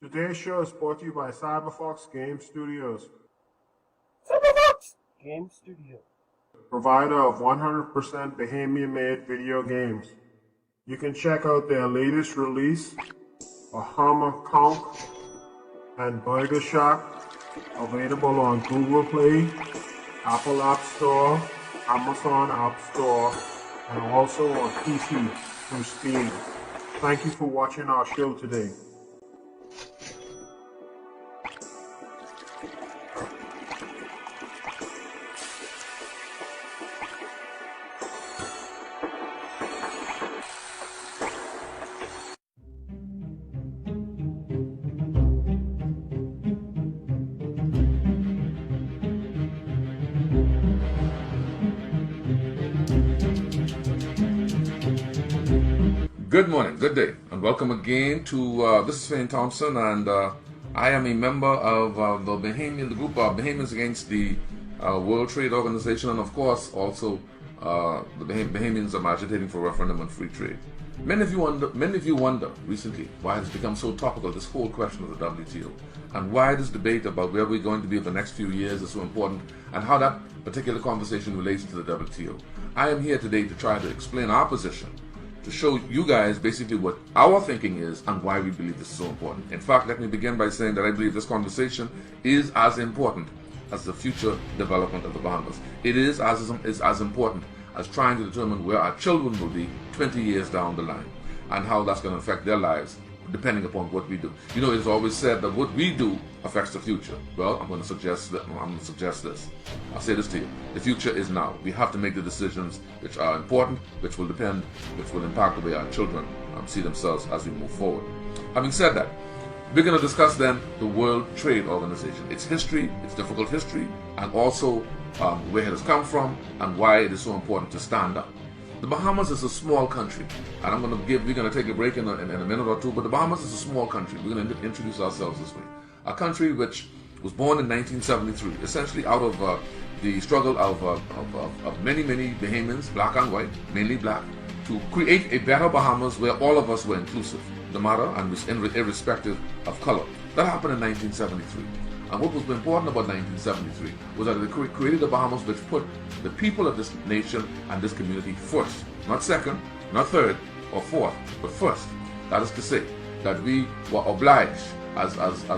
Today's show is brought to you by CyberFox Game Studios, CyberFox Game Studio, provider of 100% Bahamian-made video games. You can check out their latest release, Bahama Conk and Burger Shack, available on Google Play, Apple App Store, Amazon App Store, and also on PC through Steam. Thank you for watching our show today. Good morning, good day, and welcome again to, this is Fayne Thompson, and I am a member of the group of Bahamians Against the World Trade Organization, and of course also the Bahamians are agitating for referendum on free trade. Many of you wonder recently why it's become so topical, this whole question of the WTO, and why this debate about where we're going to be in the next few years is so important, and how that particular conversation relates to the WTO. I am here today to try to explain our position, to show you guys basically what our thinking is and why we believe this is so important. In fact, let me begin by saying that I believe this conversation is as important as the future development of the Bahamas. It is as important as trying to determine where our children will be 20 years down the line and how that's going to affect their lives depending upon what we do. You know, it's always said that what we do affects the future. Well, I'm going to suggest this. I'll say this to you. The future is now. We have to make the decisions which are important, which will impact the way our children see themselves as we move forward. Having said that, we're going to discuss then the World Trade Organization, its history, its difficult history, and also where it has come from and why it is so important to stand up. The Bahamas is a small country, and we're going to take a break in a minute or two, but the Bahamas is a small country. We're going to introduce ourselves this way. A country which was born in 1973, essentially out of the struggle of many Bahamians, black and white, mainly black, to create a better Bahamas where all of us were inclusive, no matter and irrespective of color. That happened in 1973. And what was important about 1973 was that it created the Bahamas which put the people of this nation and this community first. Not second, not third or fourth, but first. That is to say that we were obliged as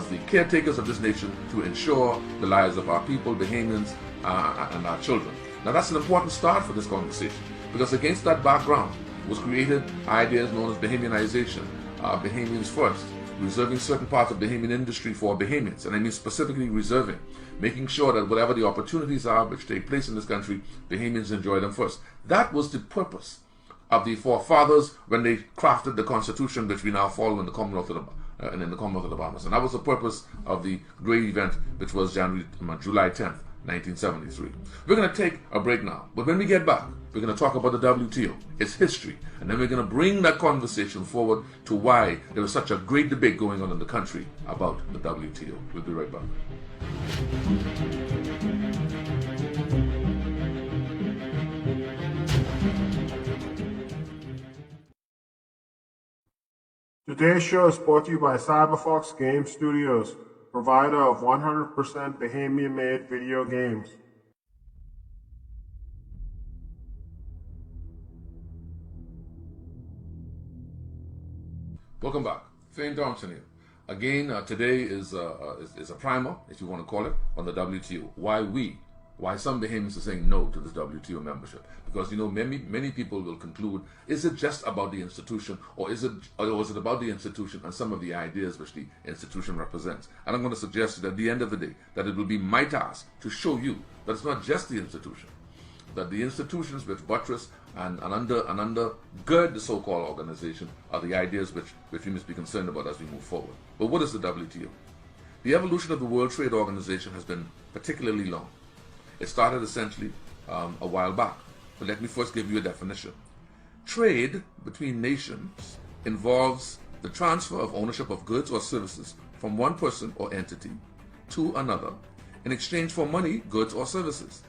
the caretakers of this nation to ensure the lives of our people, Bahamians, and our children. Now that's an important start for this conversation, because against that background was created ideas known as Bahamianization, Bahamians first, reserving certain parts of Bahamian industry for Bahamians, and I mean specifically reserving, making sure that whatever the opportunities are which take place in this country, Bahamians enjoy them first. That was the purpose of the forefathers when they crafted the Constitution which we now follow in the Commonwealth of the Bahamas, and that was the purpose of the great event which was July 10th, 1973. We're going to take a break now, but when we get back, we're going to talk about the WTO, its history, and then we're going to bring that conversation forward to why there was such a great debate going on in the country about the WTO. We'll be right back. Today's show is brought to you by CyberFox Game Studios, provider of 100% Bahamian-made video games. Welcome back. Fayne Thompson here. Again, today is a primer, if you want to call it, on the WTO. Why some Bahamians are saying no to this WTO membership. Because, you know, many people will conclude, is it just about the institution, or is it about the institution and some of the ideas which the institution represents? And I'm going to suggest that at the end of the day, that it will be my task to show you that it's not just the institution, that the institutions which buttress and undergird the so-called organization are the ideas which we must be concerned about as we move forward. But what is the WTO? The evolution of the World Trade Organization has been particularly long. It started essentially a while back, but let me first give you a definition. Trade between nations involves the transfer of ownership of goods or services from one person or entity to another in exchange for money, goods, or services.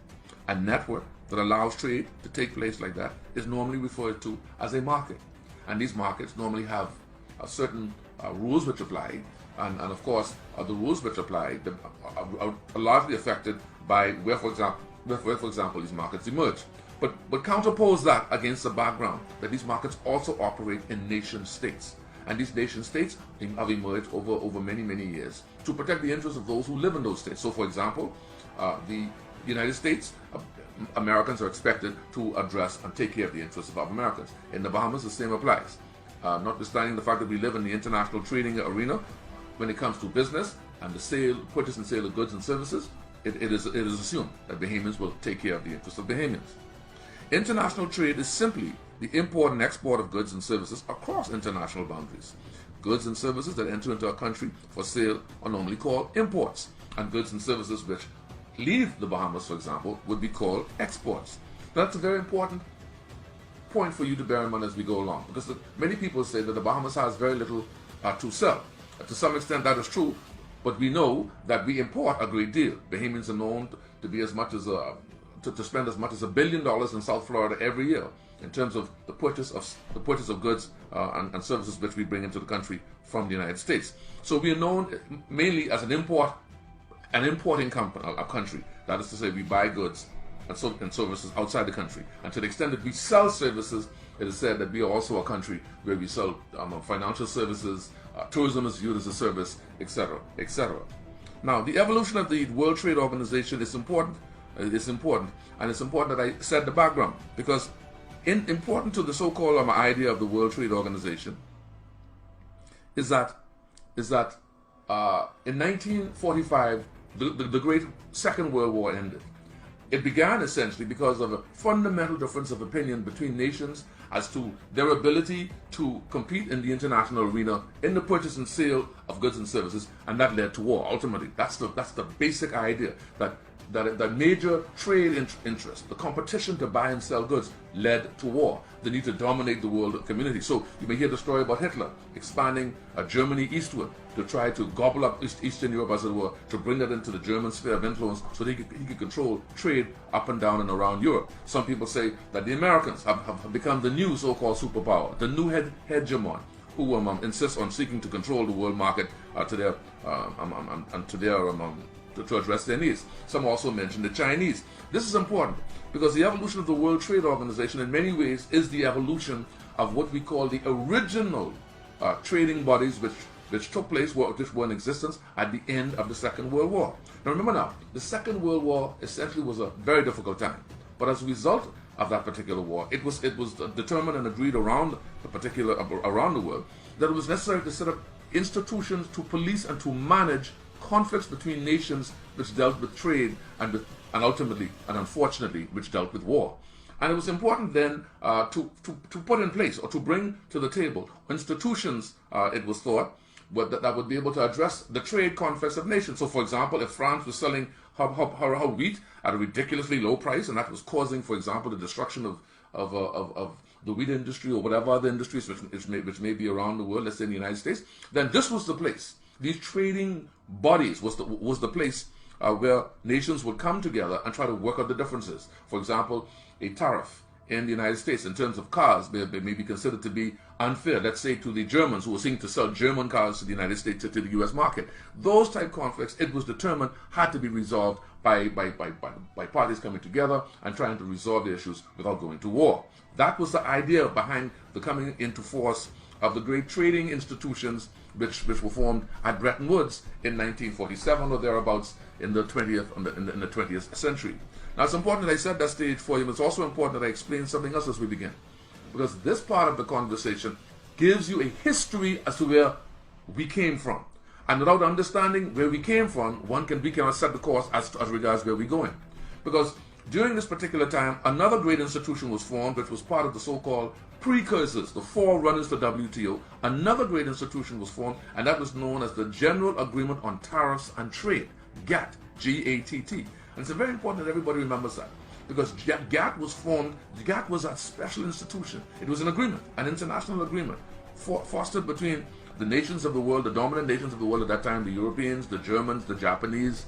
A network that allows trade to take place like that is normally referred to as a market. And these markets normally have certain rules which apply, and of course the rules which apply are largely affected by where, for example, these markets emerge. But counterpose that against the background that these markets also operate in nation states. And these nation states have emerged over many, many years to protect the interests of those who live in those states. So, for example, the United States, Americans are expected to address and take care of the interests of other Americans. In the Bahamas, the same applies. Notwithstanding the fact that we live in the international trading arena, when it comes to business and the purchase and sale of goods and services, it is assumed that Bahamians will take care of the interests of Bahamians. International trade is simply the import and export of goods and services across international boundaries. Goods and services that enter into a country for sale are normally called imports, and goods and services which leave the Bahamas, for example, would be called exports. That's a very important point for you to bear in mind as we go along, because many people say that the Bahamas has very little to sell. To some extent that is true, but we know that we import a great deal. Bahamians are known to be as much as to spend as much as $1 billion in South Florida every year in terms of the purchase of goods and services which we bring into the country from the United States. So we are known mainly as an importing country. That is to say, we buy goods and services outside the country. And to the extent that we sell services, it is said that we are also a country where we sell financial services, tourism is viewed as a service, etc., etc. Now, the evolution of the World Trade Organization is important. And it's important that I set the background, because important to the so-called idea of the World Trade Organization is that in 1945 the Great Second World War ended. It began essentially because of a fundamental difference of opinion between nations as to their ability to compete in the international arena in the purchase and sale of goods and services, and that led to war. Ultimately, that's the basic idea, that major trade interest, the competition to buy and sell goods, led to war, the need to dominate the world community. So you may hear the story about Hitler expanding Germany eastward to try to gobble up Eastern Europe, as it were, to bring that into the German sphere of influence so that he could control trade up and down and around Europe. Some people say that the Americans have become the new so-called superpower, the new hegemon, who insist on seeking to control the world market to address their needs. Some also mention the Chinese. This is important because the evolution of the World Trade Organization in many ways is the evolution of what we call the original trading bodies which took place, which were in existence at the end of the Second World War. Now remember, the Second World War essentially was a very difficult time, but as a result of that particular war, it was determined and agreed around the world that it was necessary to set up institutions to police and to manage conflicts between nations which dealt with trade and ultimately and unfortunately which dealt with war. And it was important then to put in place or to bring to the table institutions, it was thought, that would be able to address the trade conflicts of nations. So, for example, if France was selling her wheat at a ridiculously low price, and that was causing, for example, the destruction of the wheat industry or whatever other industries which may be around the world, let's say in the United States, then this was the place. These trading bodies was the place where nations would come together and try to work out the differences. For example, a tariff in the United States in terms of cars may be considered to be unfair, let's say to the Germans who were seeking to sell German cars to the United States, to the US market. Those type conflicts, it was determined, had to be resolved by parties coming together and trying to resolve the issues without going to war. That was the idea behind the coming into force of the great trading institutions which were formed at Bretton Woods in 1947 or thereabouts in the 20th century. Now, it's important that I set that stage for you, but it's also important that I explain something else as we begin, because this part of the conversation gives you a history as to where we came from. And without understanding where we came from, we cannot set the course as regards where we're going. Because during this particular time, another great institution was formed, which was part of the so-called precursors, the forerunners to WTO. Another great institution was formed, and that was known as the General Agreement on Tariffs and Trade, GATT, G-A-T-T. And it's very important that everybody remembers that, because GATT was formed. GATT was a special institution. It was an agreement, an international agreement, fostered between the nations of the world, the dominant nations of the world at that time, the Europeans, the Germans, the Japanese,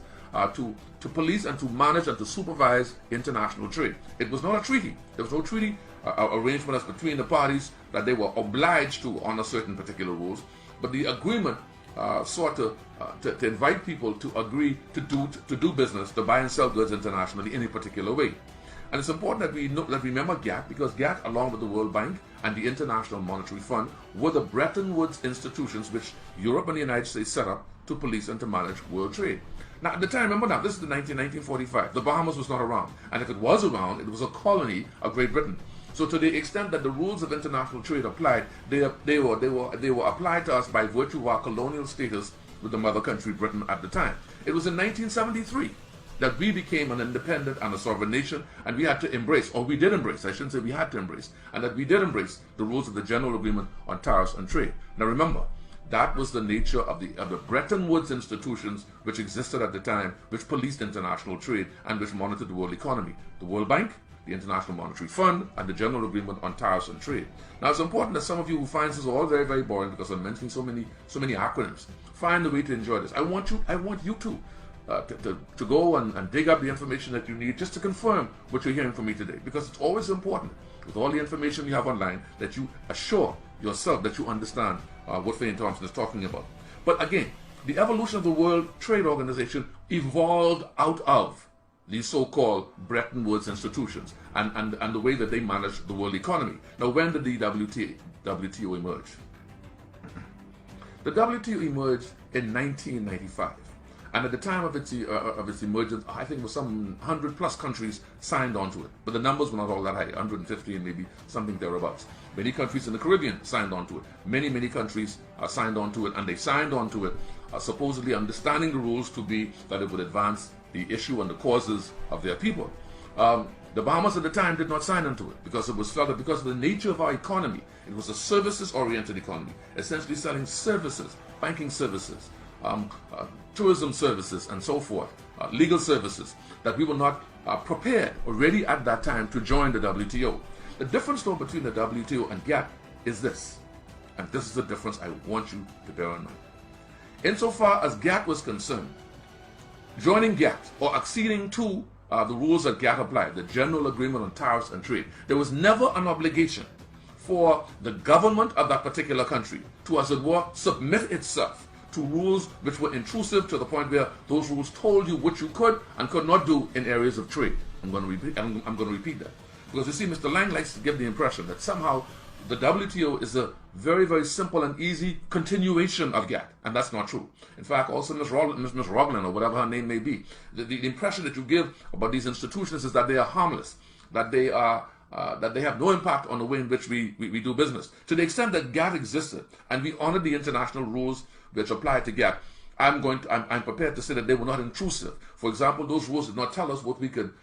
to police and to manage and to supervise international trade. It was not a treaty. There was no treaty arrangement as between the parties that they were obliged to honor certain particular rules, but the agreement sought to invite people to agree to do business, to buy and sell goods internationally in a particular way. And it's important that we remember GATT, because GATT, along with the World Bank and the International Monetary Fund, were the Bretton Woods institutions which Europe and the United States set up to police and to manage world trade. Now, at the time, remember now, this is the 1945. The Bahamas was not around, and if it was around, it was a colony of Great Britain. So, to the extent that the rules of international trade applied, they were applied to us by virtue of our colonial status with the mother country, Britain, at the time. It was in 1973 that we became an independent and a sovereign nation, and we had to embrace, or we did embrace, I shouldn't say we had to embrace, and that we did embrace the rules of the General Agreement on Tariffs and Trade. Now, remember, that was the nature of the Bretton Woods institutions which existed at the time, which policed international trade and which monitored the world economy. The World Bank, the International Monetary Fund, and the General Agreement on Tariffs and Trade. Now, it's important that some of you who find this all very, very boring because I'm mentioning so many acronyms, find a way to enjoy this. I want you to go and dig up the information that you need just to confirm what you're hearing from me today, because it's always important with all the information you have online that you assure yourself that you understand what Fayne Thompson is talking about. But again, the evolution of the World Trade Organization evolved out of these so-called Bretton Woods institutions and the way that they manage the world economy. Now, when did the WTO emerge? The WTO emerged in 1995. And at the time of its emergence, I think it was some 100+ countries signed on to it. But the numbers were not all that high, 150 and maybe something thereabouts. Many countries in the Caribbean signed on to it. Many countries signed on to it, and they signed on to it supposedly understanding the rules to be that it would advance the issue and the causes of their people. The Bahamas at the time did not sign onto it because it was felt that because of the nature of our economy, it was a services-oriented economy, essentially selling services, banking services, tourism services, and so forth, legal services, that we were not prepared or ready at that time to join the WTO. The difference, though, between the WTO and GATT is this, and this is the difference I want you to bear in mind. Insofar as GATT was concerned, joining GATT or acceding to the rules that GATT applied, the General Agreement on Tariffs and Trade, there was never an obligation for the government of that particular country to, as it were, submit itself to rules which were intrusive to the point where those rules told you what you could and could not do in areas of trade. I'm going to repeat that. Because you see, Mr. Lang likes to give the impression that somehow the WTO is a very, very simple and easy continuation of GATT, and that's not true. In fact, also Ms. Roglin, or whatever her name may be, the impression that you give about these institutions is that they are harmless, that they have no impact on the way in which we do business. To the extent that GATT existed and we honored the international rules which apply to GATT, I'm prepared to say that they were not intrusive. For example, those rules did not tell us what we could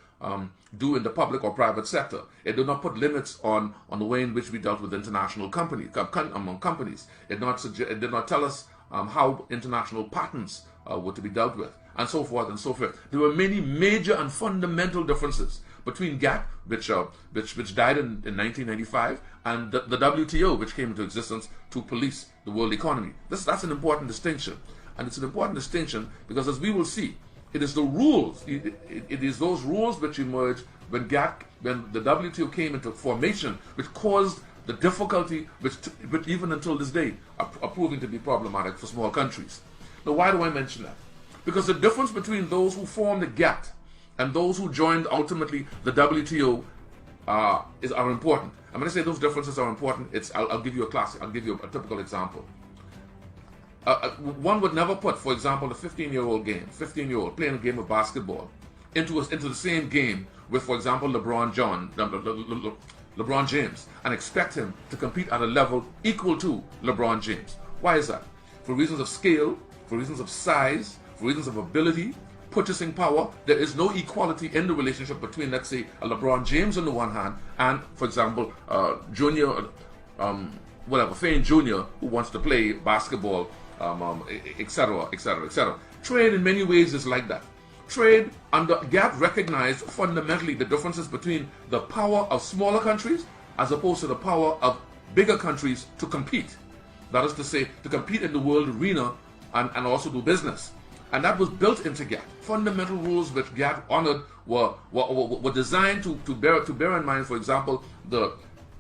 do in the public or private sector. It did not put limits on the way in which we dealt with international among companies. It did not tell us how international patents were to be dealt with, and so forth and so forth. There were many major and fundamental differences between GATT, which died in 1995, and the WTO, which came into existence to police the world economy. That's an important distinction, and it's an important distinction because, as we will see, it is the rules. It is those rules which emerged when the WTO came into formation, which caused the difficulty, which even until this day are proving to be problematic for small countries. Now, why do I mention that? Because the difference between those who formed the GATT and those who joined ultimately the WTO are important. I'm going to say those differences are important. I'll give you a classic. I'll give you a typical example. One would never put, for example, a 15-year-old playing a game of basketball into the same game with, for example, LeBron James, and expect him to compete at a level equal to LeBron James. Why is that? For reasons of scale, for reasons of size, for reasons of ability, purchasing power. There is no equality in the relationship between, let's say, a LeBron James on the one hand and, for example, Fayne Jr., who wants to play basketball, etc., etc., etc. Trade in many ways is like that. Trade under GATT recognized fundamentally the differences between the power of smaller countries as opposed to the power of bigger countries to compete. That is to say, to compete in the world arena and also do business. And that was built into GATT. Fundamental rules which GATT honored were designed to bear in mind, for example, the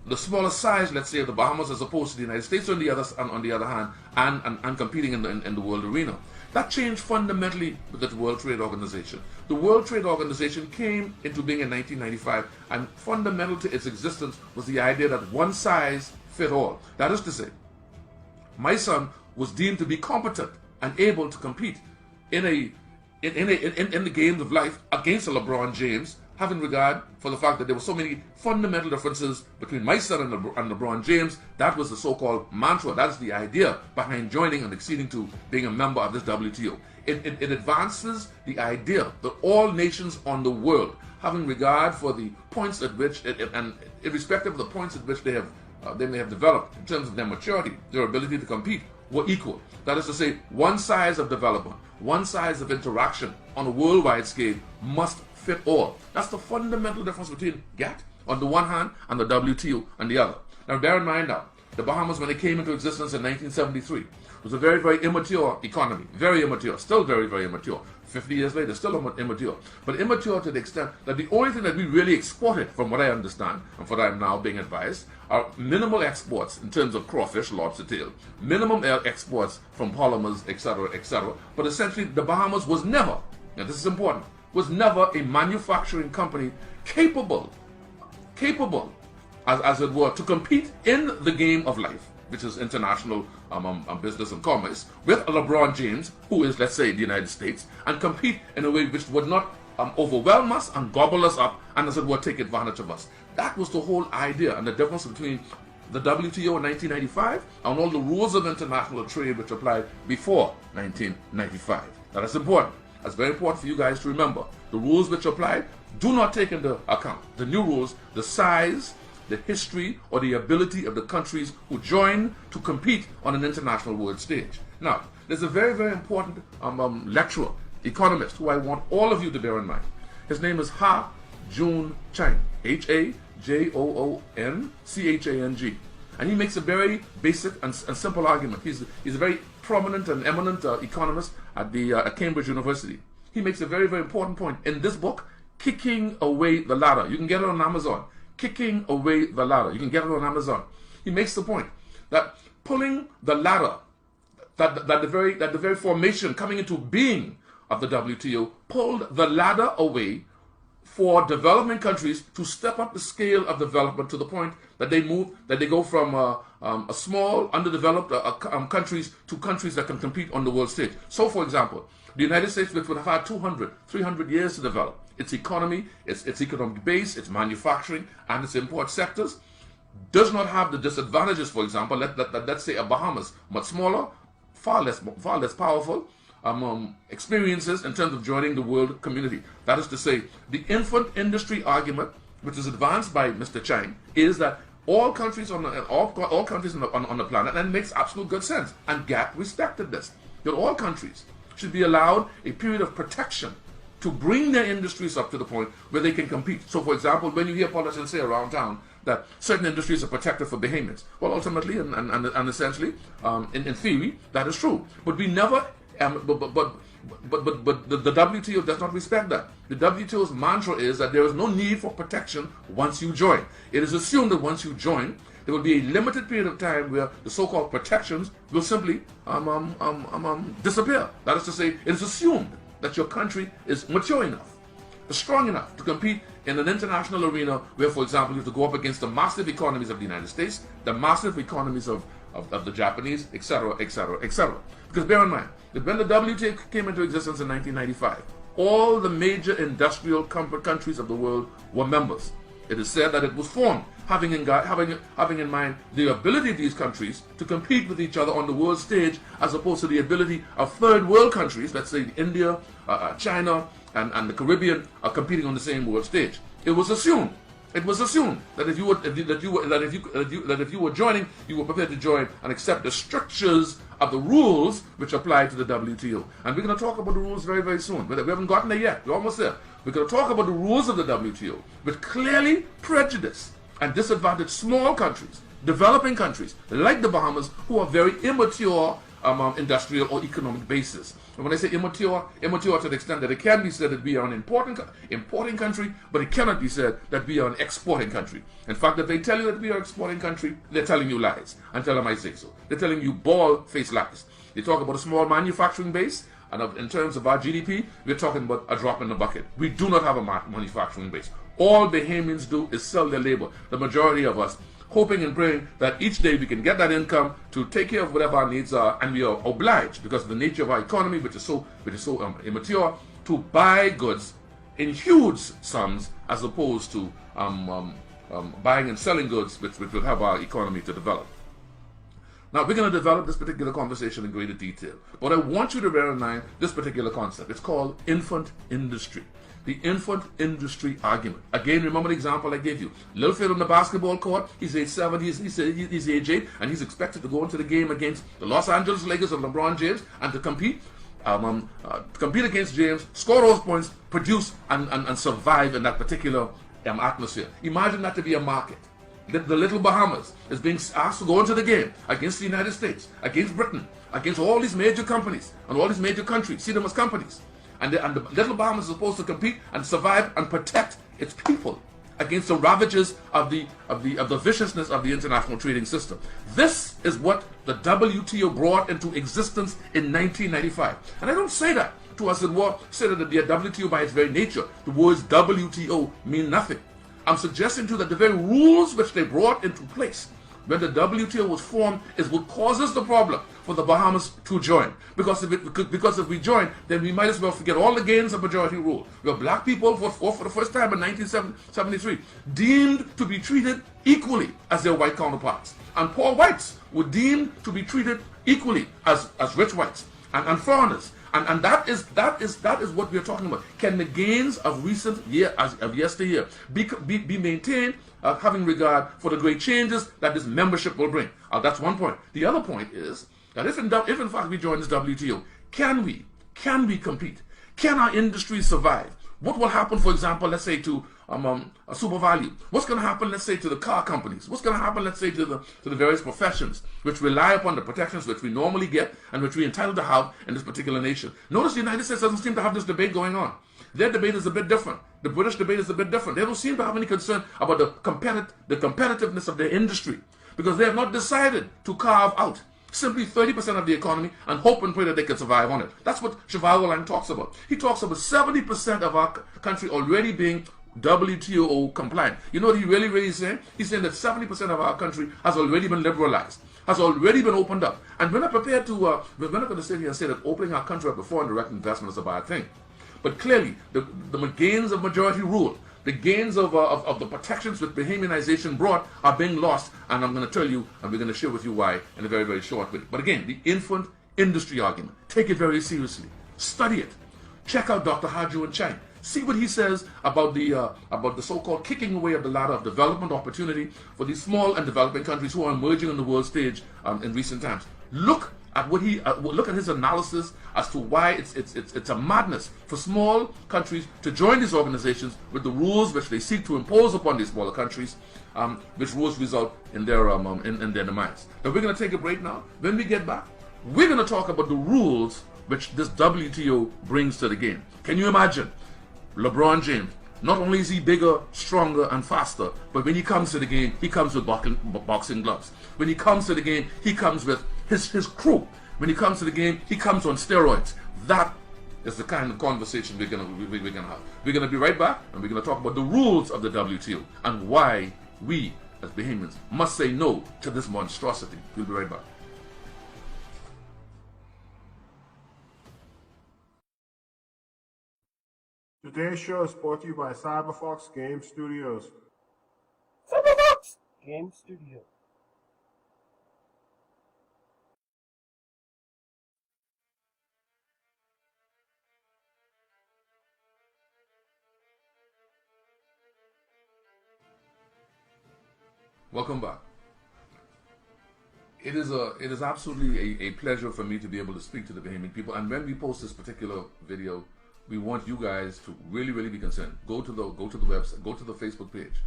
the smaller size, let's say, of the Bahamas as opposed to the United States on the other hand, and competing in the world arena. That changed fundamentally with the World Trade Organization. The World Trade Organization came into being in 1995, and fundamental to its existence was the idea that one size fit all. That is to say, my son was deemed to be competent and able to compete in the games of life against a LeBron James, having regard for the fact that there were so many fundamental differences between my son and LeBron James. That was the so-called mantra. That is the idea behind joining and acceding to being a member of this WTO. It advances the idea that all nations on the world, having regard for the points at which, and irrespective of the points at which they may have developed in terms of their maturity, their ability to compete, were equal. That is to say, one size of development, one size of interaction on a worldwide scale must fit all. That's the fundamental difference between GATT on the one hand and the WTO on the other. Now bear in mind now, the Bahamas, when they came into existence in 1973, was a very, very immature economy. Very immature, still very, very immature. 50 years later, still immature. But immature to the extent that the only thing that we really exported, from what I understand, and from what I'm now being advised, are minimal exports in terms of crawfish, lobster tail, minimum exports from polymers, etc., etc. But essentially, the Bahamas was never, and this is important, was never a manufacturing company capable, as it were, to compete in the game of life, which is international business and commerce, with a LeBron James, who is, let's say, the United States, and compete in a way which would not overwhelm us and gobble us up and, as it were, take advantage of us. That was the whole idea, and the difference between the WTO in 1995 and all the rules of international trade which applied before 1995. Now that's important. That's very important for you guys to remember. The rules which apply do not take into account the new rules, the size, the history, or the ability of the countries who join to compete on an international world stage. Now, there's a very, very important lecturer, economist, who I want all of you to bear in mind. His name is Ha-Joon Chang, H-A-J-O-O-N-C-H-A-N-G. And he makes a very basic and simple argument. He's a very prominent and eminent economist at Cambridge University. He makes a very, very important point in this book, Kicking Away the Ladder. You can get it on Amazon. Kicking Away the Ladder. You can get it on Amazon. He makes the point that pulling the ladder, that the very formation, coming into being of the WTO, pulled the ladder away for developing countries to step up the scale of development to the point that they go from a small, underdeveloped countries to countries that can compete on the world stage. So, for example, the United States, which would have had 200, 300 years to develop its economy, its economic base, its manufacturing, and its import sectors, does not have the disadvantages, for example, let's say a Bahamas, much smaller, far less powerful, experiences in terms of joining the world community. That is to say, the infant industry argument, which is advanced by Mr. Chang, is that all countries on the planet, and it makes absolute good sense, and GATT respected this, that all countries should be allowed a period of protection to bring their industries up to the point where they can compete. So, for example, when you hear politicians say around town that certain industries are protected for behemoths, well, ultimately and essentially, in theory, that is true. But we never, but the WTO does not respect that. The WTO's mantra is that there is no need for protection once you join. It is assumed that once you join, there will be a limited period of time where the so-called protections will simply disappear. That is to say, it is assumed that your country is mature enough, strong enough to compete in an international arena where, for example, you have to go up against the massive economies of the United States, the massive economies of the Japanese, etc., etc., etc. Because bear in mind that when the WTO came into existence in 1995, all the major industrial countries of the world were members. It is said that it was formed having in mind the ability of these countries to compete with each other on the world stage, as opposed to the ability of third world countries, let's say India, China, and the Caribbean, are competing on the same world stage. It was assumed that if you were joining, you were prepared to join and accept the strictures of the rules which apply to the WTO. And we're going to talk about the rules very, very soon. We haven't gotten there yet. We're almost there. We're going to talk about the rules of the WTO, which clearly prejudice and disadvantage small countries, developing countries like the Bahamas, who are very immature industrial or economic basis. And when I say immature to the extent that it can be said that we are an importing country, but it cannot be said that we are an exporting country. In fact, if they tell you that we are an exporting country, they're telling you lies. And tell them I say so. They're telling you bald-faced lies. They talk about a small manufacturing base, and in terms of our GDP, we're talking about a drop in the bucket. We do not have a manufacturing base. All Bahamians do is sell their labor. The majority of us, hoping and praying that each day we can get that income to take care of whatever our needs are, and we are obliged, because of the nature of our economy, which is so immature, to buy goods in huge sums as opposed to buying and selling goods, which will help our economy to develop. Now, we're going to develop this particular conversation in greater detail, but I want you to bear in mind this particular concept. It's called infant industry. The infant industry argument. Again, remember the example I gave you. Little Phil on the basketball court, he's age 7, he's age 8, and he's expected to go into the game against the Los Angeles Lakers of LeBron James and to compete against James, score those points, produce and survive in that particular atmosphere. Imagine that to be a market. The little Bahamas is being asked to go into the game against the United States, against Britain, against all these major companies and all these major countries. See them as companies. And the little Bahamas is supposed to compete and survive and protect its people against the ravages of the viciousness of the international trading system. This is what the WTO brought into existence in 1995. And I don't say that to us say that the WTO by its very nature, the words WTO mean nothing. I'm suggesting to you that the very rules which they brought into place when the WTO was formed is what causes the problem for the Bahamas to join. Because if we join, then we might as well forget all the gains of majority rule. Where black people, for the first time in 1973, deemed to be treated equally as their white counterparts. And poor whites were deemed to be treated equally as rich whites and foreigners. And that is what we're talking about. Can the gains of yesteryear be maintained, having regard for the great changes that this membership will bring? That's one point. The other point is that if in fact we join this WTO, can we compete? Can our industry survive? What will happen, for example, let's say to a super value? What's going to happen, let's say, to the car companies? What's going to happen, let's say, to the various professions which rely upon the protections which we normally get and which we're entitled to have in this particular nation? Notice the United States doesn't seem to have this debate going on. Their debate is a bit different. The British debate is a bit different. They don't seem to have any concern about the competitiveness of their industry because they have not decided to carve out simply 30% of the economy and hope and pray that they can survive on it. That's what Cheval talks about. He talks about 70% of our country already being WTO compliant. You know what he really is saying? He's saying that 70% of our country has already been liberalized, has already been opened up. And we're not prepared to, we're not going to sit here and say that opening our country up to foreign direct investment is a bad thing. But clearly, the gains of majority rule, the gains of the protections which Bahamianization brought are being lost, and I'm going to tell you, and we're going to share with you why in a very, very short way. But again, the infant industry argument, take it very seriously. Study it. Check out Dr. Haju and Chang. See what he says about the so-called kicking away of the ladder of development opportunity for these small and developing countries who are emerging on the world stage in recent times. Look at his analysis as to why it's a madness for small countries to join these organizations with the rules which they seek to impose upon these smaller countries, which rules result in their demise. Now we're going to take a break now. When we get back, we're going to talk about the rules which this WTO brings to the game. Can you imagine? LeBron James, not only is he bigger, stronger, and faster, but when he comes to the game, he comes with boxing gloves. When he comes to the game, he comes with his crew. When he comes to the game, he comes on steroids. That is the kind of conversation we're gonna have. We're gonna be right back, and we're gonna talk about the rules of the WTO and why we, as Bahamians, must say no to this monstrosity. We'll be right back. Today's show is brought to you by CyberFox Game Studios. CyberFox Game Studio. Welcome back. It is absolutely a pleasure for me to be able to speak to the Bahamian people. And when we post this particular video, we want you guys to really be concerned. Go to the website, go to the Facebook page,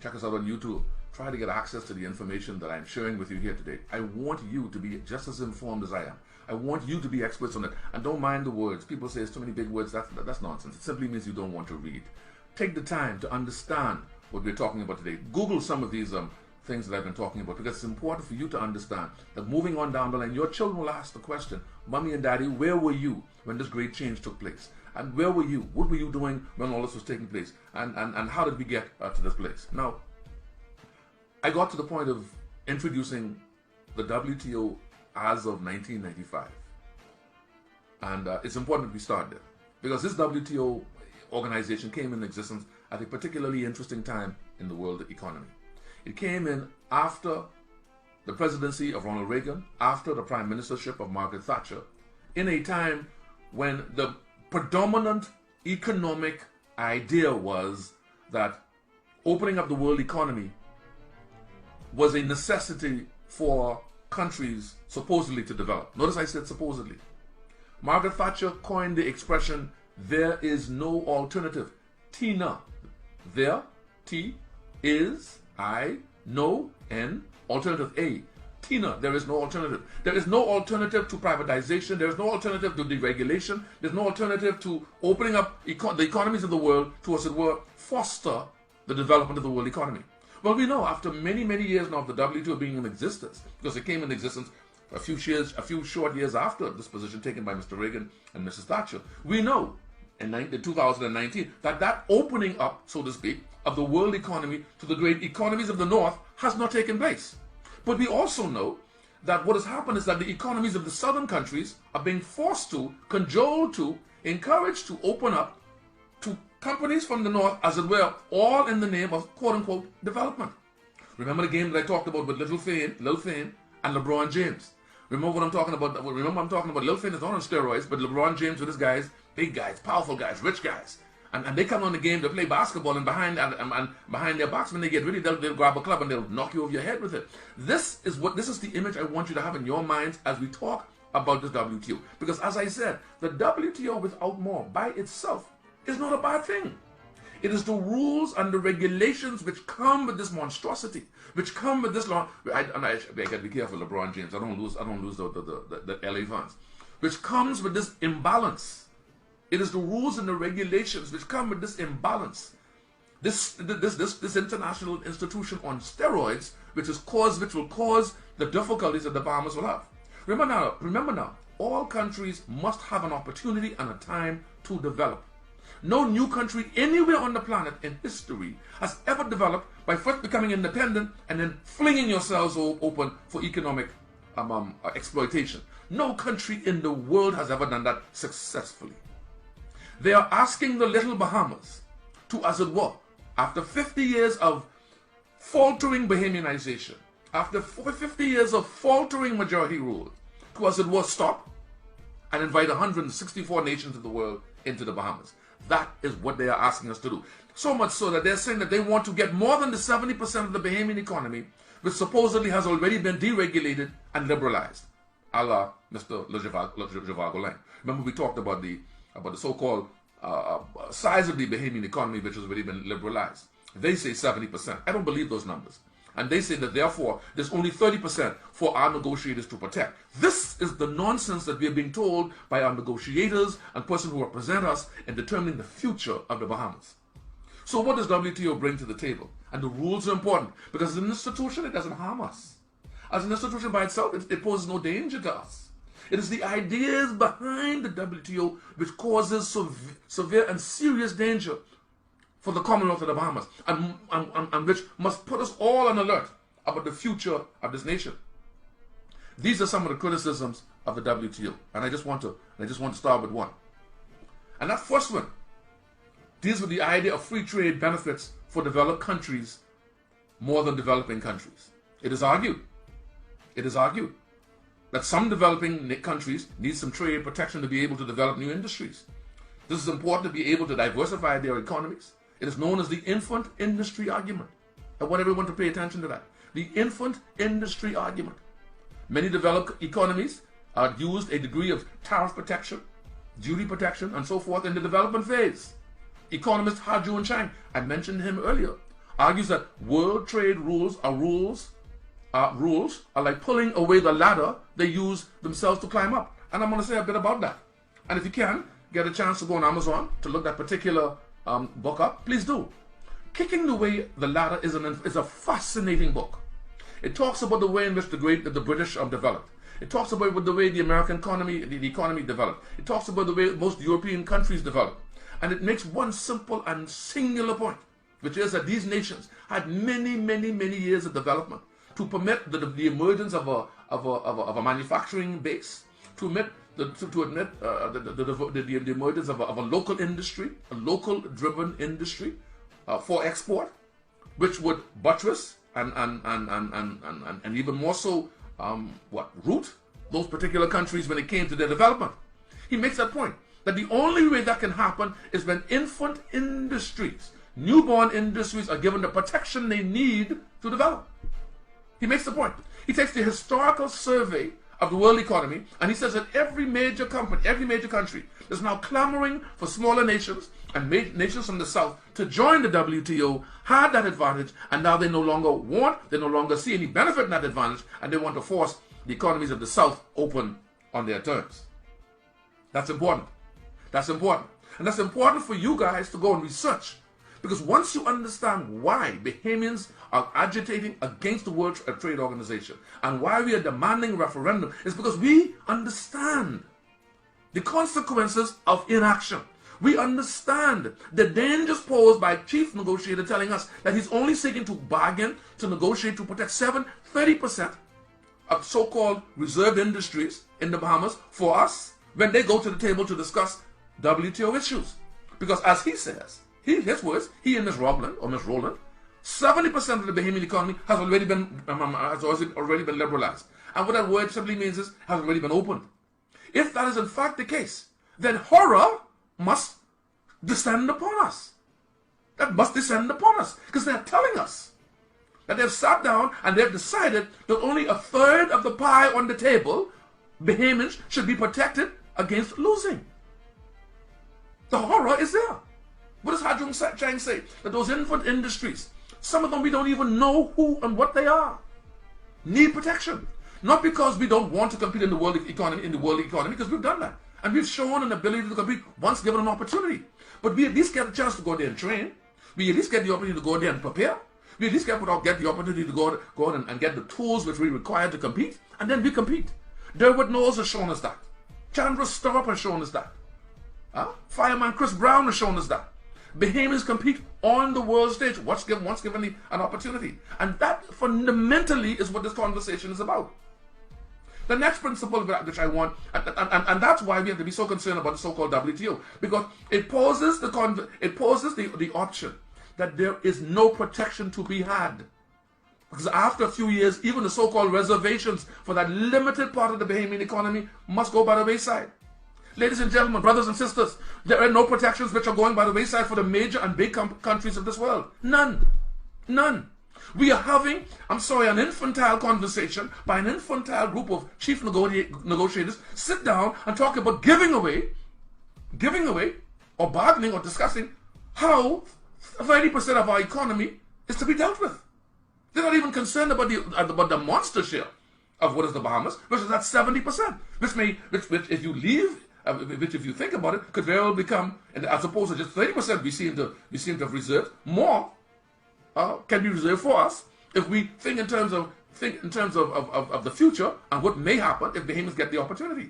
check us out on YouTube, try to get access to the information that I'm sharing with you here today. I want you to be just as informed as I am. I want you to be experts on it. And don't mind the words. People say it's too many big words. That's nonsense. It simply means you don't want to read. Take the time to understand what we're talking about today. Google some of these things that I've been talking about, because it's important for you to understand that moving on down the line, your children will ask the question, Mommy and Daddy, where were you when this great change took place? And where were you? What were you doing when all this was taking place? And how did we get to this place? Now, I got to the point of introducing the WTO as of 1995. And it's important that we start there, because this WTO organization came into existence at a particularly interesting time in the world economy. It came in after the presidency of Ronald Reagan, after the prime ministership of Margaret Thatcher, in a time when the predominant economic idea was that opening up the world economy was a necessity for countries supposedly to develop. Notice I said supposedly. Margaret Thatcher coined the expression, there is no alternative. TINA. There, T, is, I, no, N, alternative A. TINA, there is no alternative. There is no alternative to privatization. There is no alternative to deregulation. There's no alternative to opening up the economies of the world to, as it were, foster the development of the world economy. Well, we know after many, many years now of the WTO being in existence, because it came in existence a few short years after this position taken by Mr. Reagan and Mrs. Thatcher, we know in 2019 that opening up, so to speak, of the world economy to the great economies of the North has not taken place. But we also know that what has happened is that the economies of the southern countries are being forced to, cajoled to, encouraged to open up to companies from the North, as it were, all in the name of quote-unquote development. Remember the game that I talked about with Lil Fayne and LeBron James? Remember what I'm talking about? Remember I'm talking about Lil Fayne is not on steroids, but LeBron James with his guys, big guys, powerful guys, rich guys. And they come on the game to play basketball, and behind their backs, when they get ready, they'll grab a club and they'll knock you over your head with it. This is the image I want you to have in your minds as we talk about this WTO. Because as I said, the WTO without more by itself is not a bad thing. It is the rules and the regulations which come with this monstrosity, which come with this law. I gotta be careful, LeBron James. I don't lose the LA funds, which comes with this imbalance. It is the rules and the regulations which come with this imbalance. This international institution on steroids, which will cause the difficulties that the Bahamas will have. Remember now, all countries must have an opportunity and a time to develop. No new country anywhere on the planet in history has ever developed by first becoming independent and then flinging yourselves open for economic exploitation. No country in the world has ever done that successfully. They are asking the little Bahamas to, as it were, after 50 years of faltering Bahamianization, after 50 years of faltering majority rule, to, as it were, stop and invite 164 nations of the world into the Bahamas. That is what they are asking us to do. So much so that they're saying that they want to get more than the 70% of the Bahamian economy, which supposedly has already been deregulated and liberalized, a la Mr. Lejevago-Lang. Remember we talked about the so-called size of the Bahamian economy, which has already been liberalized. They say 70%. I don't believe those numbers. And they say that therefore there's only 30% for our negotiators to protect. This is the nonsense that we are being told by our negotiators and persons who represent us in determining the future of the Bahamas. So what does WTO bring to the table? And the rules are important because as an institution, it doesn't harm us. As an institution by itself, it poses no danger to us. It is the ideas behind the WTO which causes severe and serious danger for the Commonwealth of the Bahamas, and which must put us all on alert about the future of this nation. These are some of the criticisms of the WTO, and I just want to start with one. And that first one deals with the idea of free trade benefits for developed countries more than developing countries. It is argued that some developing countries need some trade protection to be able to develop new industries. This is important to be able to diversify their economies. It is known as the infant industry argument. I want everyone to pay attention to that. The infant industry argument. Many developed economies are used a degree of tariff protection, duty protection, and so forth in the development phase. Economist Ha Jun Chang, I mentioned him earlier, argues that world trade rules are like pulling away the ladder they use themselves to climb up. And I'm going to say a bit about that. And if you can get a chance to go on Amazon to look that particular book up, please do. Kicking Away the Ladder is a fascinating book. It talks about the way in which the British developed. It talks about the way the American economy, the economy developed. It talks about the way most European countries developed. And it makes one simple and singular point, which is that these nations had many, many, many years of development to permit the emergence of a manufacturing base, to admit the emergence of a local industry, a local-driven industry for export, which would buttress and even more so root those particular countries when it came to their development. He makes that point, that the only way that can happen is when infant industries, newborn industries, are given the protection they need to develop. He makes the point. He takes the historical survey of the world economy, and he says that every major country is now clamoring for smaller nations and nations from the south to join the WTO, had that advantage, and now they no longer see any benefit in that advantage, and they want to force the economies of the south open on their terms. That's important. That's important. And that's important for you guys to go and research. Because once you understand why Bahamians are agitating against the World Trade Organization and why we are demanding a referendum, is because we understand the consequences of inaction. We understand the dangers posed by chief negotiator telling us that he's only seeking to bargain, to negotiate, to protect 30% of so-called reserved industries in the Bahamas for us when they go to the table to discuss WTO issues. Because as he says, his words, he and Ms. Rowland, 70% of the Bahamian economy has already been liberalized. And what that word simply means is has already been opened. If that is in fact the case, then horror must descend upon us. That must descend upon us. Because they're telling us that they've sat down and they've decided that only a third of the pie on the table, Bahamians, should be protected against losing. The horror is there. What does Hajung Chang say? That those infant industries, some of them we don't even know who and what they are, need protection. Not because we don't want to compete in the world economy, because we've done that. And we've shown an ability to compete once given an opportunity. But we at least get a chance to go there and train. We at least get the opportunity to go there and prepare. We at least get the opportunity to go and get the tools which we require to compete. And then we compete. Derwood Knowles has shown us that. Chandra Starp has shown us that. Fireman Chris Brown has shown us that. Bahamians compete on the world stage once given an opportunity. And that fundamentally is what this conversation is about. The next principle which I want, and that's why we have to be so concerned about the so-called WTO, because it poses the option that there is no protection to be had. Because after a few years, even the so-called reservations for that limited part of the Bahamian economy must go by the wayside. Ladies and gentlemen, brothers and sisters, there are no protections which are going by the wayside for the major and big countries of this world. None. None. We are having, an infantile conversation by an infantile group of chief negotiators sit down and talk about giving away, or bargaining or discussing how 30% of our economy is to be dealt with. They're not even concerned about the monster share of what is the Bahamas, which is at 70%, which if you leave, which if you think about it, could very well become, and as opposed to just 30% we seem to have reserved, more can be reserved for us if we think in terms of the future and what may happen if Bahamians get the opportunity.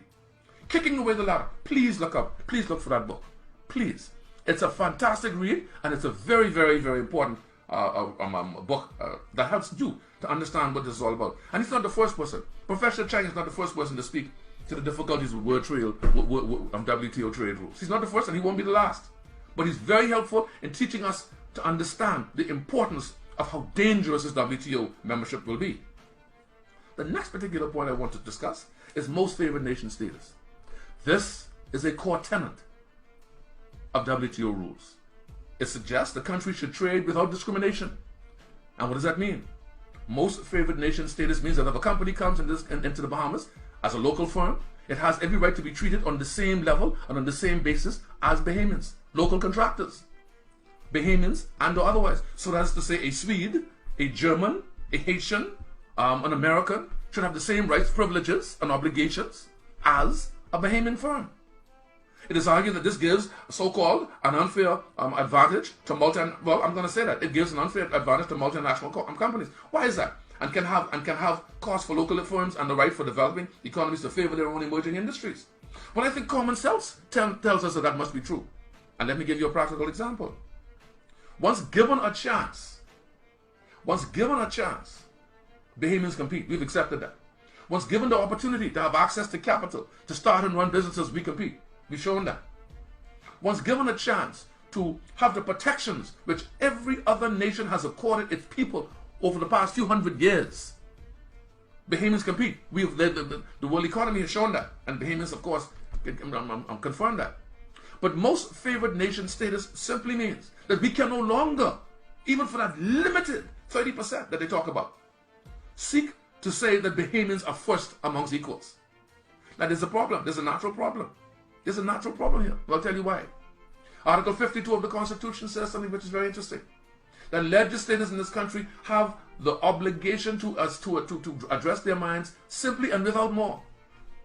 Kicking Away the Ladder. Please look for that book. Please. It's a fantastic read, and it's a very, very, very important book that helps you to understand what this is all about. And he's not the first person. Professor Chang is not the first person to speak to the difficulties with WTO trade rules. He's not the first, and he won't be the last. But he's very helpful in teaching us to understand the importance of how dangerous this WTO membership will be. The next particular point I want to discuss is most favored nation status. This is a core tenet of WTO rules. It suggests the country should trade without discrimination. And what does that mean? Most favored nation status means that if a company comes into the Bahamas as a local firm, it has every right to be treated on the same level and on the same basis as Bahamians, local contractors. Bahamians and or otherwise. So that's to say a Swede, a German, a Haitian, an American should have the same rights, privileges, and obligations as a Bahamian firm. It is argued that this gives so-called an unfair advantage to it gives an unfair advantage to multinational companies. Why is that? And can have costs for local firms and the right for developing economies to favor their own emerging industries. But I think common sense tells us that must be true. And let me give you a practical example. Once given a chance, Bahamians compete. We've accepted that. Once given the opportunity to have access to capital, to start and run businesses, we compete. We've shown that. Once given a chance to have the protections which every other nation has accorded its people over the past few hundred years, Bahamians compete. The world economy has shown that, and Bahamians, of course, confirm that. But most favored nation status simply means that we can no longer, even for that limited 30% that they talk about, seek to say that Bahamians are first amongst equals. Now there's a problem. There's a natural problem. There's a natural problem here. I'll tell you why. Article 52 of the Constitution says something which is very interesting. That legislators in this country have the obligation to address their minds simply and without more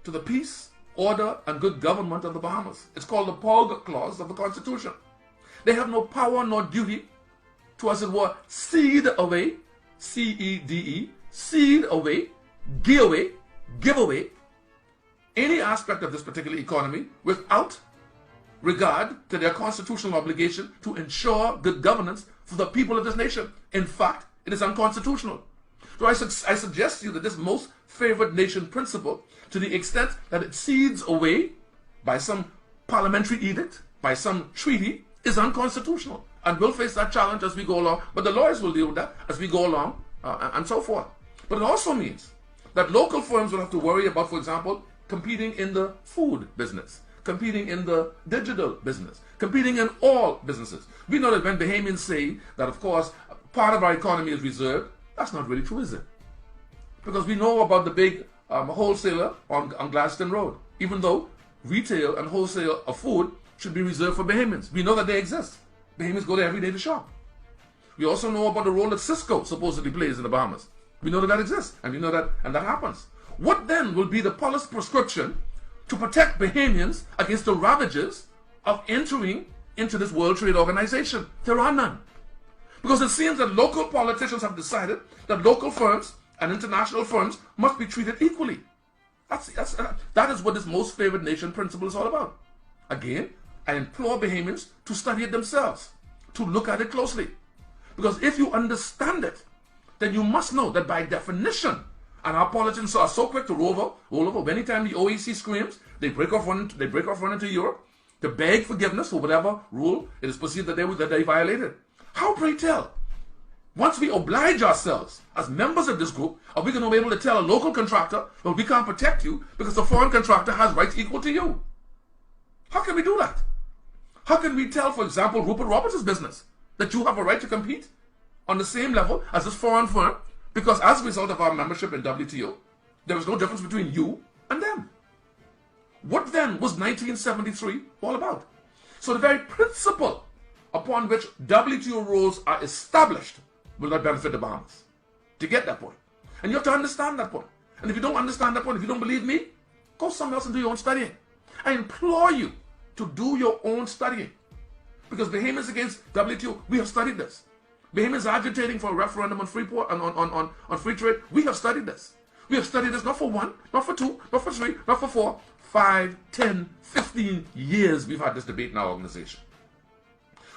to the peace, order, and good government of the Bahamas. It's called the POG clause of the Constitution. They have no power nor duty to, as it were, cede away, C-E-D-E, cede away, give away any aspect of this particular economy without regard to their constitutional obligation to ensure good governance for the people of this nation. In fact, it is unconstitutional. So I suggest to you that this most favored nation principle, to the extent that it cedes away by some parliamentary edict, by some treaty, is unconstitutional and will face that challenge as we go along. But the lawyers will deal with that as we go along and so forth. But it also means that local firms will have to worry about, for example, competing in the food business, competing in the digital business, competing in all businesses. We know that when Bahamians say that, of course, part of our economy is reserved, that's not really true, is it? Because we know about the big wholesaler on Gladstone Road, even though retail and wholesale of food should be reserved for Bahamians. We know that they exist. Bahamians go there every day to shop. We also know about the role that Cisco supposedly plays in the Bahamas. We know that that exists, and we know that, and that happens. What then will be the policy prescription to protect Bahamians against the ravages of entering into this World Trade Organization? There are none. Because it seems that local politicians have decided that local firms and international firms must be treated equally. That is what this most favored nation principle is all about. Again, I implore Bahamians to study it themselves, to look at it closely. Because if you understand it, then you must know that by definition, and our politicians are so quick to roll over. Anytime the OEC screams, they break off run into Europe to beg forgiveness for whatever rule it is perceived that they violated. How, pray tell, once we oblige ourselves as members of this group, are we going to be able to tell a local contractor, well, we can't protect you because the foreign contractor has rights equal to you? How can we do that? How can we tell, for example, Rupert Roberts' business that you have a right to compete on the same level as this foreign firm? Because as a result of our membership in WTO, there was no difference between you and them. What then was 1973 all about? So the very principle upon which WTO rules are established will not benefit the Bahamas. To get that point. And you have to understand that point. And if you don't understand that point, if you don't believe me, go somewhere else and do your own studying. I implore you to do your own studying. Because Bahamians against WTO, we have studied this. Bahamians agitating for a referendum on free trade, we have studied this. We have studied this not for 1, not for 2, not for 3, not for 4, 5, 10, 15 years we've had this debate in our organization.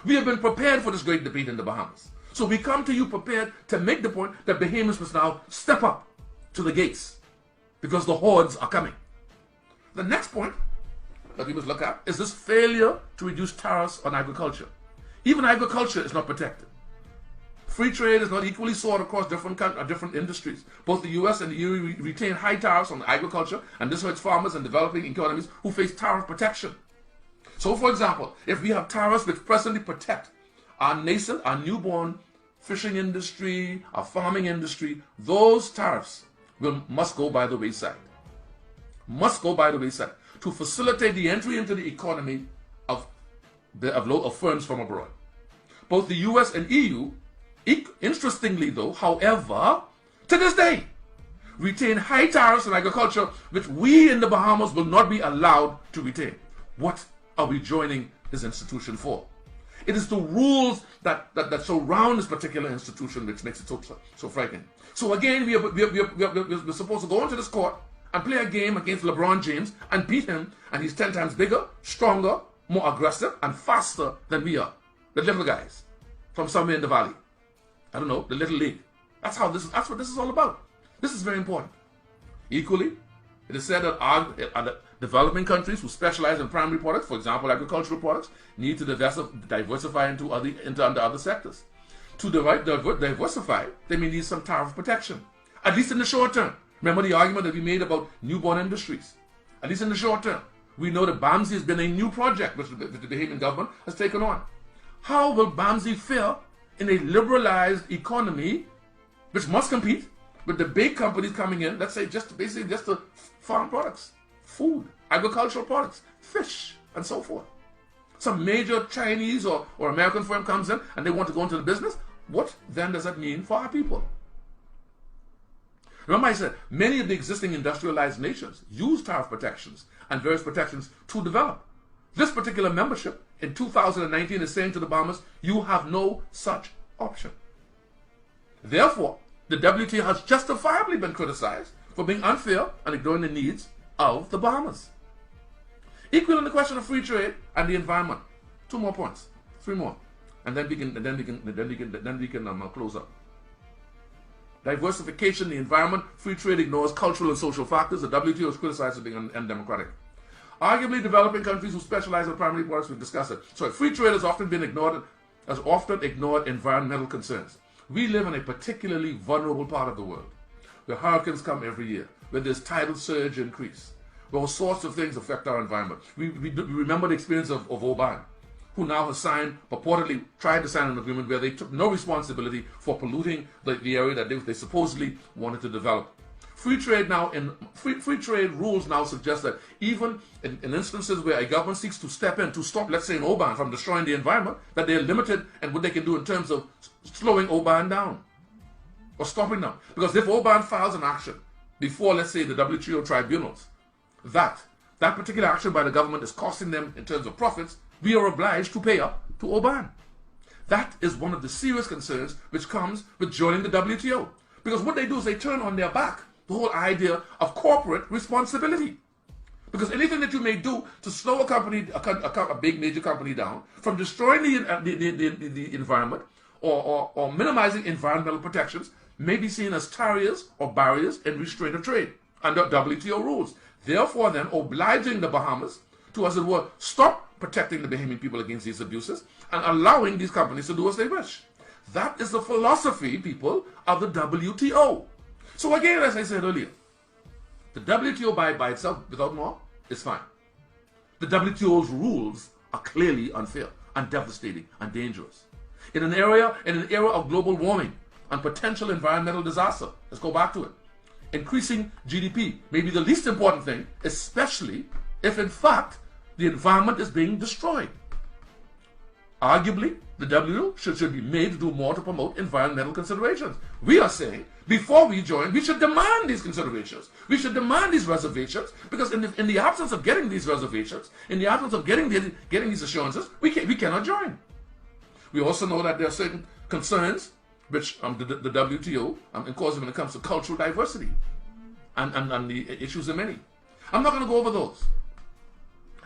We have been prepared for this great debate in the Bahamas. So we come to you prepared to make the point that Bahamians must now step up to the gates because the hordes are coming. The next point that we must look at is this failure to reduce tariffs on agriculture. Even agriculture is not protected. Free trade is not equally sought across different industries. Both the US and the EU retain high tariffs on agriculture, and this hurts farmers and developing economies who face tariff protection. So, for example, if we have tariffs which presently protect our nascent, our newborn fishing industry, our farming industry, those tariffs must go by the wayside. Must go by the wayside to facilitate the entry into the economy of firms from abroad. both the US and EU, interestingly though, however, to this day, retain high tariffs on agriculture, which we in the Bahamas will not be allowed to retain. What are we joining this institution for? It is the rules that surround this particular institution which makes it so frightening. So again, we're supposed to go into this court and play a game against LeBron James and beat him, and he's 10 times bigger, stronger, more aggressive, and faster than we are. The little guys from somewhere in the valley. I don't know, the little league. That's what this is all about. This is very important. Equally, it is said that other developing countries who specialize in primary products, for example, agricultural products, need to diversify into other sectors. To diversify, they may need some tariff protection, at least in the short term. Remember the argument that we made about newborn industries? At least in the short term. We know that BAMSI has been a new project which the Bahamian government has taken on. How will BAMSI fare in a liberalized economy which must compete with the big companies coming in, let's say basically just the farm products, food, agricultural products, fish, and so forth. Some major Chinese or American firm comes in and they want to go into the business. What then does that mean for our people? Remember I said, many of the existing industrialized nations use tariff protections and various protections to develop. This particular membership in 2019 is saying to the Bahamas, you have no such option. Therefore, the WTO has justifiably been criticized for being unfair and ignoring the needs of the Bahamas. Equal in the question of free trade and the environment. 2 more points, 3 more, and then we can close up. Diversification, the environment, free trade ignores cultural and social factors. The WTO is criticized as being undemocratic. Arguably, developing countries who specialize in primary products, we've discussed it. So free trade has often ignored environmental concerns. We live in a particularly vulnerable part of the world, where hurricanes come every year, where there's tidal surge increase, where all sorts of things affect our environment. We remember the experience of Oban, who now has purportedly tried to sign an agreement where they took no responsibility for polluting the area that they supposedly wanted to develop. Free trade rules now suggest that even in instances where a government seeks to step in to stop, let's say, an Oban from destroying the environment, that they're limited in what they can do in terms of slowing Oban down or stopping them. Because if Oban files an action before, let's say, the WTO tribunals, that particular action by the government is costing them in terms of profits, we are obliged to pay up to Oban. That is one of the serious concerns which comes with joining the WTO. Because what they do is they turn on their back the whole idea of corporate responsibility. Because anything that you may do to slow a big major company down from destroying the environment or minimizing environmental protections may be seen as barriers in restraint of trade under WTO rules. Therefore, then, obliging the Bahamas to, as it were, stop protecting the Bahamian people against these abuses and allowing these companies to do as they wish. That is the philosophy, people, of the WTO. So again, as I said earlier, the WTO by itself, without more, is fine. The WTO's rules are clearly unfair and devastating and dangerous. In an era of global warming and potential environmental disaster, let's go back to it. Increasing GDP may be the least important thing, especially if in fact the environment is being destroyed. Arguably, the WTO should be made to do more to promote environmental considerations. We are saying, before we join, we should demand these considerations. We should demand these reservations, because in the absence of getting these reservations, in the absence of getting these assurances, we cannot join. We also know that there are certain concerns which the WTO causes when it comes to cultural diversity and the issues of many. I'm not going to go over those.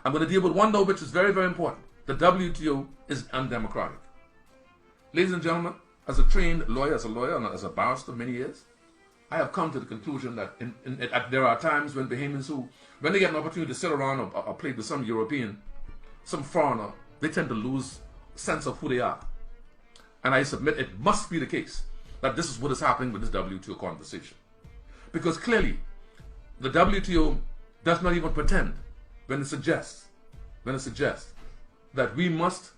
I'm going to deal with one, though, which is very, very important. The WTO is undemocratic. Ladies and gentlemen, as a trained lawyer, and as a barrister many years, I have come to the conclusion that there are times when Bahamians when they get an opportunity to sit around or play with some European, some foreigner, they tend to lose sense of who they are. And I submit it must be the case that this is what is happening with this WTO conversation. Because clearly, the WTO does not even pretend when it suggests that we must,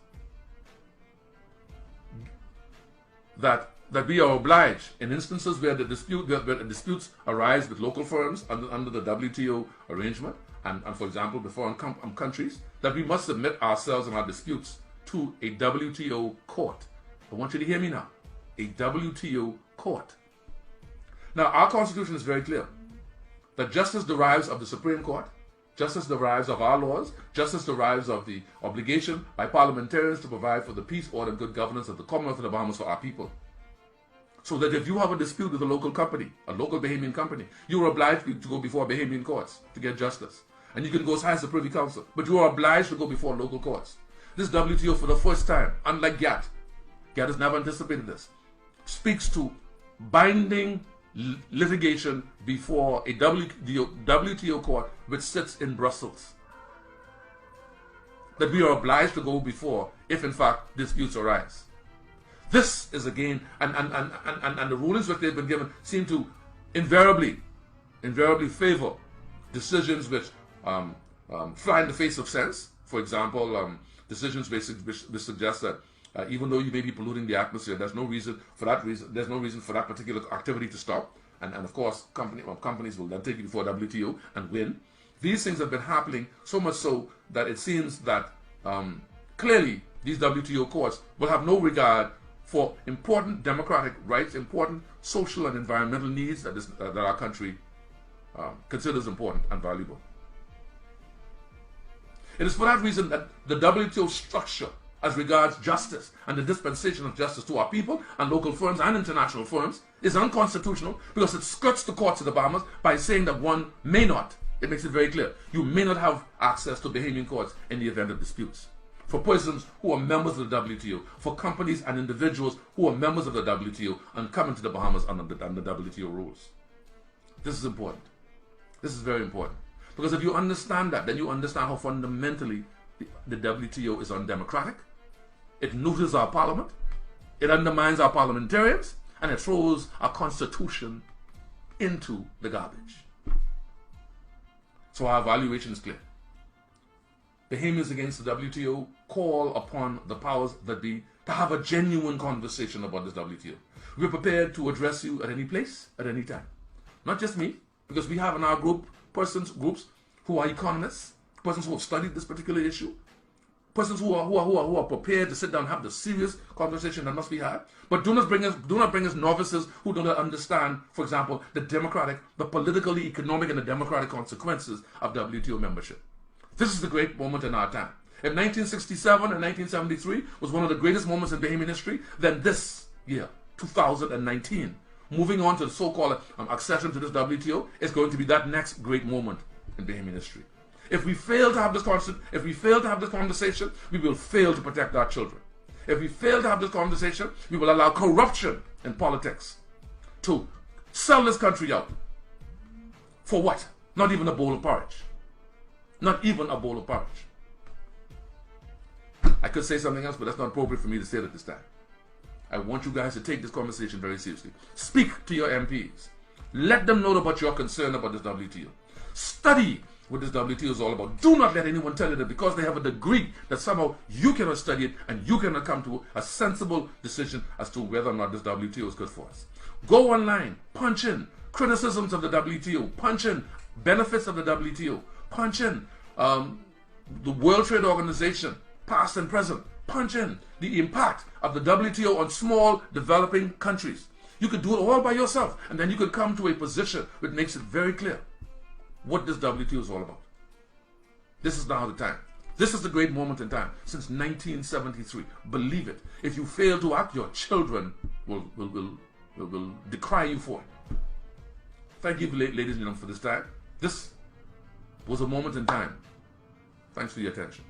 that we are obliged in instances where the disputes arise with local firms under the WTO arrangement, and for example, with foreign countries, that we must submit ourselves and our disputes to a WTO court I want you to hear me now. A WTO court. Now, our Constitution is very clear that justice derives of the Supreme Court, justice derives of our laws, justice derives of the obligation by parliamentarians to provide for the peace, order, and good governance of the Commonwealth of the Bahamas for our people. So that if you have a dispute with a local company, a local Bahamian company, you are obliged to go before Bahamian courts to get justice. And you can go as high as the Privy Council, but you are obliged to go before local courts. This WTO, for the first time, unlike GATT has never anticipated this, speaks to binding litigation before a WTO court which sits in Brussels. That we are obliged to go before if in fact disputes arise. This is again, and the rulings that they've been given seem to invariably favor decisions which fly in the face of sense. For example, decisions which suggest that even though you may be polluting the atmosphere, there's no reason for that particular activity to stop. And of course, companies will then take you before WTO and win. These things have been happening so much so that it seems that clearly these WTO courts will have no regard for important democratic rights, important social and environmental needs that our country considers important and valuable. It is for that reason that the WTO structure as regards justice and the dispensation of justice to our people and local firms and international firms is unconstitutional, because it skirts the courts of the Bahamas by saying that one may not, it makes it very clear, you may not have access to Bahamian courts in the event of disputes. For persons who are members of the WTO, for companies and individuals who are members of the WTO and come into the Bahamas under the WTO rules. This is important. This is very important. Because if you understand that, then you understand how fundamentally the WTO is undemocratic. It neuters our parliament, it undermines our parliamentarians, and it throws our constitution into the garbage. So our evaluation is clear. Bahamians against the WTO call upon the powers that be to have a genuine conversation about this WTO. We're prepared to address you at any place, at any time. Not just me, because we have in our groups who are economists, persons who have studied this particular issue, persons who are prepared to sit down and have the serious conversation that must be had. But do not bring us novices who do not understand, for example, the politically, economic, and the democratic consequences of WTO membership. This is the great moment in our time. If 1967 and 1973 was one of the greatest moments in Bahamian history, then this year, 2019, moving on to the so-called accession to this WTO, is going to be that next great moment in Bahamian history. If we fail to have this conversation, we will fail to protect our children. If we fail to have this conversation, we will allow corruption in politics to sell this country out. For what? Not even a bowl of porridge. Not even a bowl of porridge. I could say something else, but that's not appropriate for me to say it at this time. I want you guys to take this conversation very seriously. Speak to your MPs. Let them know about your concern about this WTO. Study what this WTO is all about. Do not let anyone tell you that because they have a degree that somehow you cannot study it and you cannot come to a sensible decision as to whether or not this WTO is good for us. Go online, punch in criticisms of the WTO, punch in benefits of the WTO, punch in the World Trade Organization, past and present, punch in the impact of the WTO on small developing countries. You could do it all by yourself, and then you could come to a position which makes it very clear what this WTO is all about. This is now the time. This is the great moment in time since 1973. Believe it. If you fail to act, your children will decry you for it. Thank you, ladies and gentlemen, for this time. This was a moment in time. Thanks for your attention.